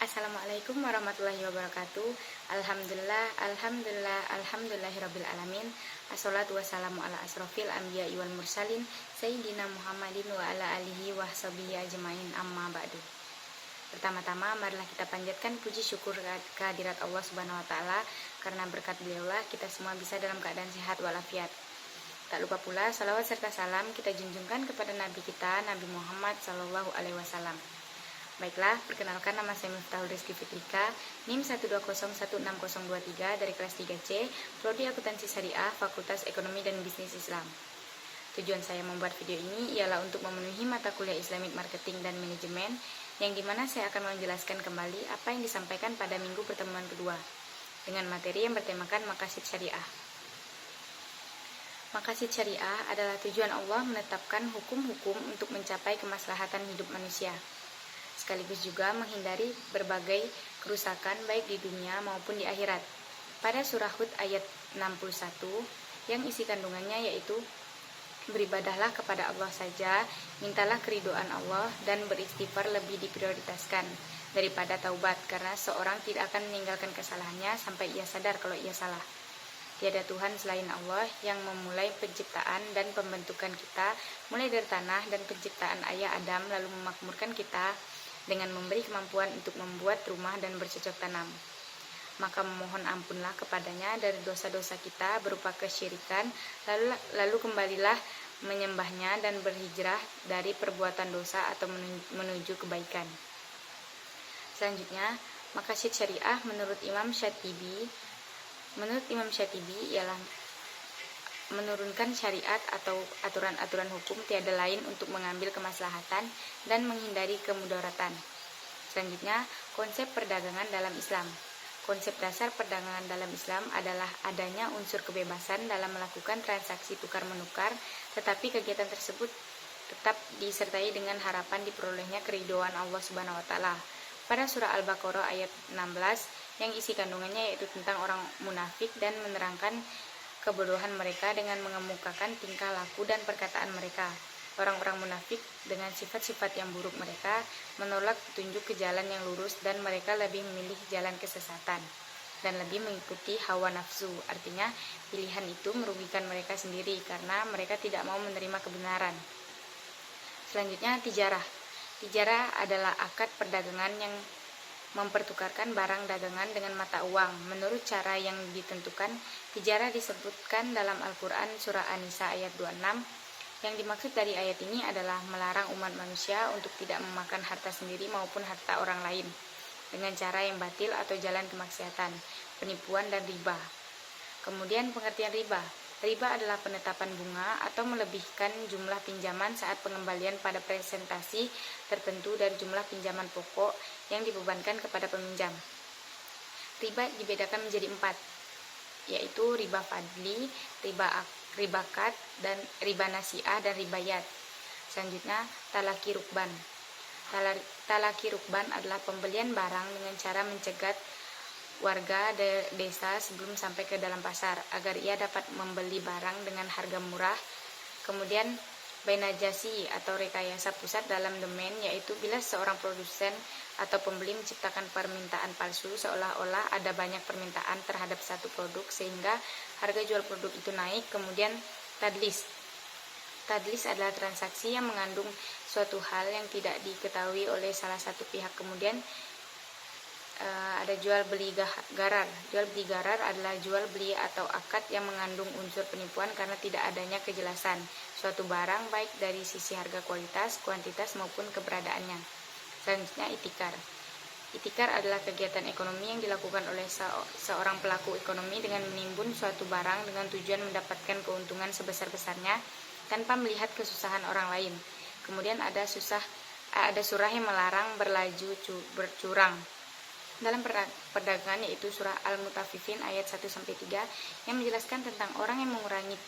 Assalamualaikum warahmatullahi wabarakatuh. Alhamdulillahirabbil alamin. Assalatu wassalamu ala asrofil anbiya'i wal mursalin sayyidina Muhammadin wa ala alihi wa sahbihi ajmain, amma ba'du. Pertama-tama marilah kita panjatkan puji syukur kehadirat Allah Subhanahu wa taala, karena berkat beliaulah kita semua bisa dalam keadaan sehat walafiat. Tak lupa pula salawat serta salam kita junjungkan kepada Nabi kita, Nabi Muhammad sallallahu alaihi wasallam. Baiklah, perkenalkan, nama saya Miftahul Rizky Fitrika, NIM 1201623 dari kelas 3C, Prodi Akuntansi Syariah, Fakultas Ekonomi dan Bisnis Islam. Tujuan saya membuat video ini ialah untuk memenuhi mata kuliah Islamic Marketing dan Manajemen, yang dimana saya akan menjelaskan kembali apa yang disampaikan pada minggu pertemuan kedua, dengan materi yang bertemakan Maqasid Syariah. Maqasid Syariah adalah tujuan Allah menetapkan hukum-hukum untuk mencapai kemaslahatan hidup manusia, sekaligus juga menghindari berbagai kerusakan baik di dunia maupun di akhirat. Pada surah Hud ayat 61 yang isi kandungannya yaitu, beribadahlah kepada Allah saja, mintalah keridhaan Allah, dan beristighfar lebih diprioritaskan daripada taubat, karena seorang tidak akan meninggalkan kesalahannya sampai ia sadar kalau ia salah. Tiada Tuhan selain Allah yang memulai penciptaan dan pembentukan kita mulai dari tanah dan penciptaan ayah Adam, lalu memakmurkan kita dengan memberi kemampuan untuk membuat rumah dan bercocok tanam. Maka memohon ampunlah kepadanya dari dosa-dosa kita berupa kesyirikan, lalu kembalilah menyembahnya dan berhijrah dari perbuatan dosa atau menuju kebaikan. Selanjutnya, maqasid syariah menurut Imam Syatibi ialah menurunkan syariat atau aturan-aturan hukum tiada lain untuk mengambil kemaslahatan dan menghindari kemudaratan. Selanjutnya, konsep perdagangan dalam Islam. Konsep dasar perdagangan dalam Islam adalah adanya unsur kebebasan dalam melakukan transaksi tukar-menukar, tetapi kegiatan tersebut tetap disertai dengan harapan diperolehnya keridhaan Allah Subhanahu wa taala. Pada surah Al-Baqarah ayat 16 yang isi kandungannya yaitu tentang orang munafik dan menerangkan kebodohan mereka dengan mengemukakan tingkah laku dan perkataan mereka. Orang-orang munafik dengan sifat-sifat yang buruk mereka menolak petunjuk ke jalan yang lurus, dan mereka lebih memilih jalan kesesatan dan lebih mengikuti hawa nafsu. Artinya, pilihan itu merugikan mereka sendiri karena mereka tidak mau menerima kebenaran. Selanjutnya, tijarah. Tijarah adalah akad perdagangan yang mempertukarkan barang dagangan dengan mata uang menurut cara yang ditentukan. Tijarah disebutkan dalam Al-Quran surah An-Nisa ayat 26. Yang dimaksud dari ayat ini adalah melarang umat manusia untuk tidak memakan harta sendiri maupun harta orang lain dengan cara yang batil atau jalan kemaksiatan, penipuan, dan riba. Kemudian pengertian riba. Riba adalah penetapan bunga atau melebihkan jumlah pinjaman saat pengembalian pada presentasi tertentu dari jumlah pinjaman pokok yang dibebankan kepada peminjam. Riba dibedakan menjadi 4, yaitu riba fadli, riba kad, dan riba nasiah, dan riba yad. Selanjutnya, talaki rukban. Talaki rukban adalah pembelian barang dengan cara mencegat warga desa sebelum sampai ke dalam pasar agar ia dapat membeli barang dengan harga murah. Kemudian bainajasi atau rekayasa pusat dalam domain, yaitu bila seorang produsen atau pembeli menciptakan permintaan palsu seolah-olah ada banyak permintaan terhadap satu produk sehingga harga jual produk itu naik. Kemudian tadlis. Tadlis adalah transaksi yang mengandung suatu hal yang tidak diketahui oleh salah satu pihak. Kemudian ada jual beli garar. Jual beli garar adalah jual beli atau akad yang mengandung unsur penipuan karena tidak adanya kejelasan suatu barang baik dari sisi harga, kualitas, kuantitas maupun keberadaannya. Selanjutnya, itikar. Itikar adalah kegiatan ekonomi yang dilakukan oleh seorang pelaku ekonomi dengan menimbun suatu barang dengan tujuan mendapatkan keuntungan sebesar-besarnya tanpa melihat kesusahan orang lain. Kemudian ada surah yang melarang bercurang dalam perdagangan, yaitu surah Al-Mutaffifin ayat 1-3 yang menjelaskan tentang orang yang mengurangi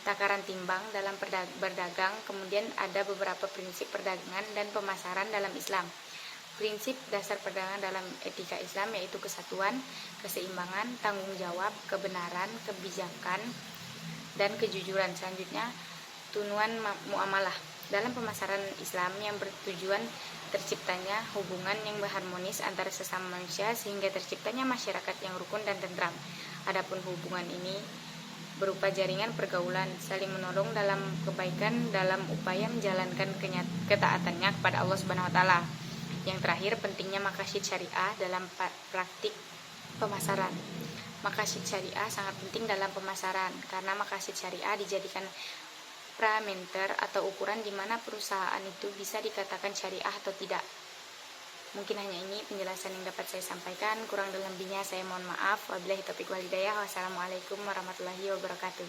takaran timbang dalam berdagang. Kemudian ada beberapa prinsip perdagangan dan pemasaran dalam Islam. Prinsip dasar perdagangan dalam etika Islam yaitu kesatuan, keseimbangan, tanggung jawab, kebenaran, kebijakan, dan kejujuran. Selanjutnya, tunuan muamalah. Dalam pemasaran Islam yang bertujuan terciptanya hubungan yang harmonis antara sesama manusia sehingga terciptanya masyarakat yang rukun dan tentram. Adapun hubungan ini berupa jaringan pergaulan, saling menolong dalam kebaikan dalam upaya menjalankan ketaatannya kepada Allah Subhanahu wa taala. Yang terakhir, pentingnya maqasid syariah dalam praktik pemasaran. Maqasid syariah sangat penting dalam pemasaran karena maqasid syariah dijadikan parameter atau ukuran di mana perusahaan itu bisa dikatakan syariah atau tidak. Mungkin hanya ini penjelasan yang dapat saya sampaikan. Kurang dan lebihnya saya mohon maaf. Wabillahi taufiq wal hidayah. Wassalamualaikum warahmatullahi wabarakatuh.